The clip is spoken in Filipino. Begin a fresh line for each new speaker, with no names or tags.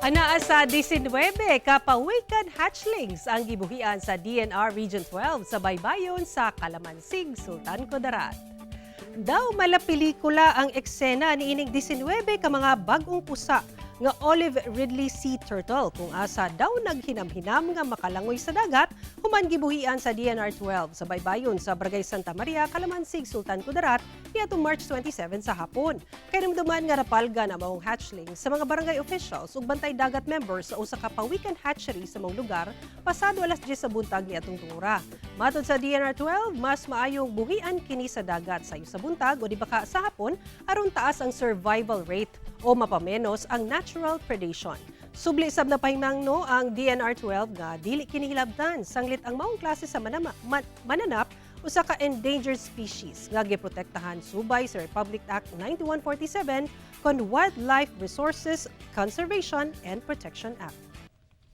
Anaa sa 19 kapawikan hatchlings ang gibuhian sa DNR Region 12 sa baybayon sa Kalamansig, Sultan Kudarat. Daw mala pelikula ang eksena ni ining 19 ka mga bag-ong pusa nga Olive Ridley Sea Turtle kung asa daw naghinam-hinam nga makalangoy sa dagat human gibuhian sa DNR 12 sa baybayon sa Barangay Santa Maria, Kalamansig, Sultan Kudarat niadtong March 27 sa hapon. Kay namduman nga napalgan ang maong hatchlings sa mga barangay officials ug bantay dagat members sa usa ka pawikan hatchery sa maong lugar pasado alas 10 sa buntag niadtong tungura. Matod sa DNR 12, mas maayong buhian kini sa dagat sayo sa buntag o di baka sa hapon aron taas ang survival rate o mapamenos ang natural predation. Subli sab na pahimangno ang DNR 12 nga dili kini hilabtan sanglit ang maong klase sa mananap usa ka endangered species nga giprotektahan subay sa Republic Act 9147 kon Wildlife Resources Conservation and Protection Act.